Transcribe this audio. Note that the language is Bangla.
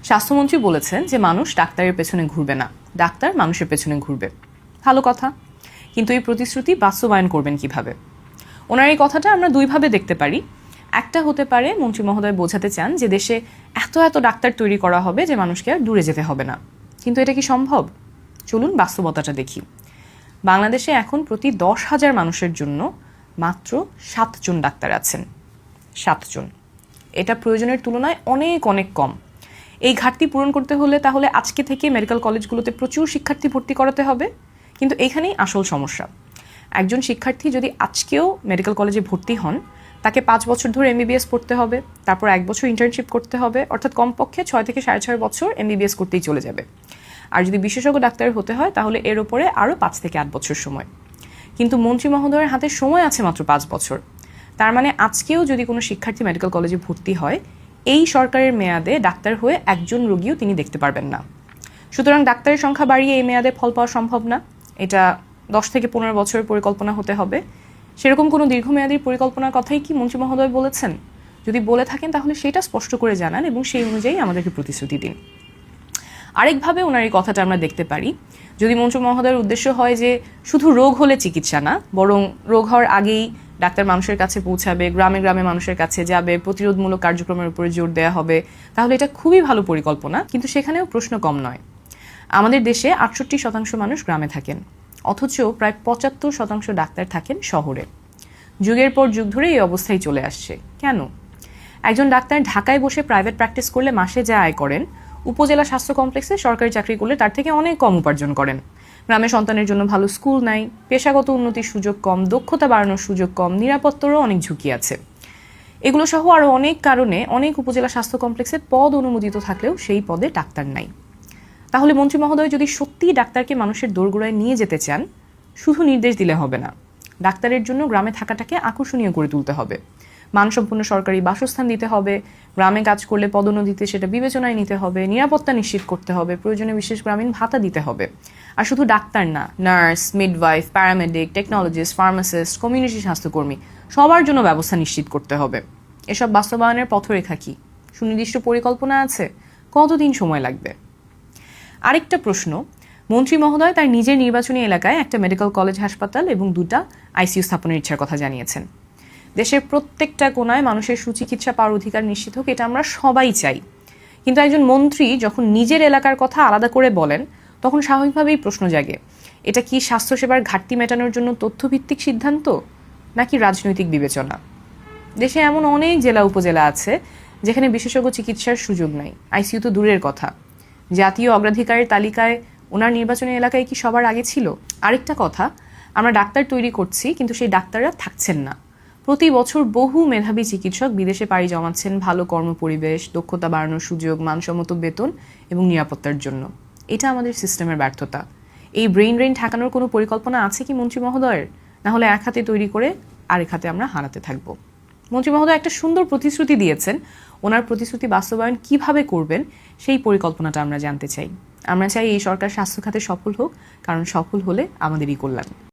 স্বাস্থ্যমন্ত্রী বলেছেন যে মানুষ ডাক্তারের পেছনে ঘুরবে না, ডাক্তার মানুষের পেছনে ঘুরবে। ভালো কথা, কিন্তু এই প্রতিশ্রুতি বাস্তবায়ন করবেন কিভাবে? ওনার এই কথাটা আমরা দুইভাবে দেখতে পারি। একটা হতে পারে মন্ত্রী মহোদয় বোঝাতে চান যে দেশে এত এত ডাক্তার তৈরি করা হবে যে মানুষকে আর দূরে যেতে হবে না। কিন্তু এটা কি সম্ভব? চলুন বাস্তবতাটা দেখি। বাংলাদেশে এখন প্রতি 10,000 মানুষের জন্য মাত্র 7 জন ডাক্তার আছেন। 7 জন। এটা প্রয়োজনের তুলনায় অনেক অনেক কম। এই ঘাটতি পূরণ করতে হলে তাহলে আজকে থেকে মেডিকেল কলেজগুলোতে প্রচুর শিক্ষার্থী ভর্তি করাতে হবে। কিন্তু এখানেই আসল সমস্যা। একজন শিক্ষার্থী যদি আজকেও মেডিকেল কলেজে ভর্তি হন, তাকে 5 বছর ধরে এমবিবিএস পড়তে হবে, তারপর 1 বছর ইন্টার্নশিপ করতে হবে, অর্থাৎ কমপক্ষে 6 থেকে 6.5 বছর এমবিবিএস করতেই চলে যাবে। আর যদি বিশেষজ্ঞ ডাক্তার হতে হয় তাহলে এর উপরে আরও 5 থেকে 8 বছর সময়। কিন্তু মন্ত্রী মহোদয়ের হাতে সময় আছে মাত্র 5 বছর। তার মানে আজকেও যদি কোনো শিক্ষার্থী মেডিকেল কলেজে ভর্তি হয়, এই সরকারের মেয়াদে ডাক্তার হয়ে একজন রোগীও তিনি দেখতে পারবেন না। সুতরাং ডাক্তারের সংখ্যা বাড়িয়ে এই মেয়াদে ফল পাওয়া সম্ভব না। এটা 10 থেকে 15 বছরের পরিকল্পনা হতে হবে। সেরকম কোনো দীর্ঘমেয়াদী পরিকল্পনার কথাই কি মন্ত্রী মহোদয় বলেছেন? যদি বলে থাকেন তাহলে সেটা স্পষ্ট করে জানান এবং সেই অনুযায়ী আমাদেরকে প্রতিশ্রুতি দিন। আরেকভাবে ওনার এই কথাটা আমরা দেখতে পারি, যদি মন্ত্রী মহোদয়ের উদ্দেশ্য হয় যে শুধু রোগ হলে চিকিৎসা না, বরং রোগ হওয়ার আগেই ডাক্তার মানুষের কাছে পৌঁছাবে, গ্রামে গ্রামে মানুষের কাছে যাবে, প্রতিরোধমূলক কার্যক্রমের উপরে জোর দেওয়া হবে, তাহলে এটা খুবই ভালো পরিকল্পনা। কিন্তু সেখানেও প্রশ্ন কম নয়। আমাদের দেশে 68% মানুষ গ্রামে থাকেন, অথচ প্রায় 75% ডাক্তার থাকেন শহরে। যুগের পর যুগ ধরে এই অবস্থায় চলে আসছে। কেন? একজন ডাক্তার ঢাকায় বসে প্রাইভেট প্র্যাকটিস করলে মাসে যা আয় করেন, উপজেলা স্বাস্থ্য কমপ্লেক্সে সরকারি চাকরি করলে তার থেকে অনেক কম উপার্জন করেন। গ্রামে সন্তানের জন্য ভালো স্কুল নাই, পেশাগত উন্নতির সুযোগ কম, দক্ষতা বাড়ানোর সুযোগ কম, নিরাপত্তারও অনেক ঝুঁকি আছে। এগুলো সহ আরও অনেক কারণে অনেক উপজেলা স্বাস্থ্য কমপ্লেক্সে পদ অনুমোদিত থাকলেও সেই পদে ডাক্তার নাই। তাহলে মন্ত্রী মহোদয় যদি সত্যিই ডাক্তারকে মানুষের দোরগোড়ায় নিয়ে যেতে চান, শুধু নির্দেশ দিলে হবে না। ডাক্তারের জন্য গ্রামে থাকাটাকে আকর্ষণীয় করে তুলতে হবে। মানসম্পন্ন সরকারি বাসস্থান দিতে হবে, গ্রামে কাজ করলে পদোন্নতিতে সেটা বিবেচনায় নিতে হবে, নিরাপত্তা নিশ্চিত করতে হবে, প্রয়োজনে বিশেষ গ্রামীণ ভাতা দিতে হবে। আর শুধু ডাক্তার না, nurse, midwife, paramedic, technologist, pharmacist, community স্বাস্থ্যকর্মী সবার জন্য ব্যবস্থা নিশ্চিত করতে হবে। এসব বাস্তবায়নের পথরেখা কি? সুনির্দিষ্ট পরিকল্পনা আছে? কতদিন সময় লাগবে? আরেকটা প্রশ্ন, মন্ত্রী মহোদয় তার নিজের নির্বাচনী এলাকায় একটা মেডিকেল কলেজ, হাসপাতাল এবং 2টা আইসিইউ স্থাপনের ইচ্ছার কথা জানিয়েছেন। দেশের প্রত্যেকটা কোনায় মানুষের সুচিকিৎসা পাওয়ার অধিকার নিশ্চিত হোক, এটা আমরা সবাই চাই। কিন্তু একজন মন্ত্রী যখন নিজের এলাকার কথা আলাদা করে বলেন, তখন স্বাভাবিকভাবেই প্রশ্ন জাগে, এটা কি স্বাস্থ্যসেবার ঘাটতি মেটানোর জন্য তথ্যভিত্তিক সিদ্ধান্ত, নাকি রাজনৈতিক বিবেচনা? দেশে এমন অনেক জেলা উপজেলা আছে যেখানে বিশেষজ্ঞ চিকিৎসার সুযোগ নাই, আইসিইউ তো দূরের কথা। জাতীয় অগ্রাধিকারের তালিকায় ওনার নির্বাচনী এলাকায় কি সবার আগে ছিল? আরেকটা কথা, আমরা ডাক্তার তৈরি করছি কিন্তু সেই ডাক্তাররা থাকছেন না। প্রতি বছর বহু মেধাবী চিকিৎসক বিদেশে পাড়ি জমাচ্ছেন ভালো কর্মপরিবেশ, দক্ষতা বাড়ানোর সুযোগ, মানসম্মত বেতন এবং নিরাপত্তার জন্য। এটা আমাদের সিস্টেমের ব্যর্থতা। এই ব্রেইন ড্রেন ঠেকানোর কোনো পরিকল্পনা আছে কি মন্ত্রী মহোদয়ের? না হলে এক হাতে তৈরি করে আরেক হাতে আমরা হারাতে থাকবো। মন্ত্রী মহোদয় একটা সুন্দর প্রতিশ্রুতি দিয়েছেন, ওনার প্রতিশ্রুতি বাস্তবায়ন কিভাবে করবেন সেই পরিকল্পনাটা আমরা জানতে চাই। আমরা চাই এই সরকার স্বাস্থ্য খাতে সফল হোক, কারণ সফল হলে আমাদেরই কল্যাণ।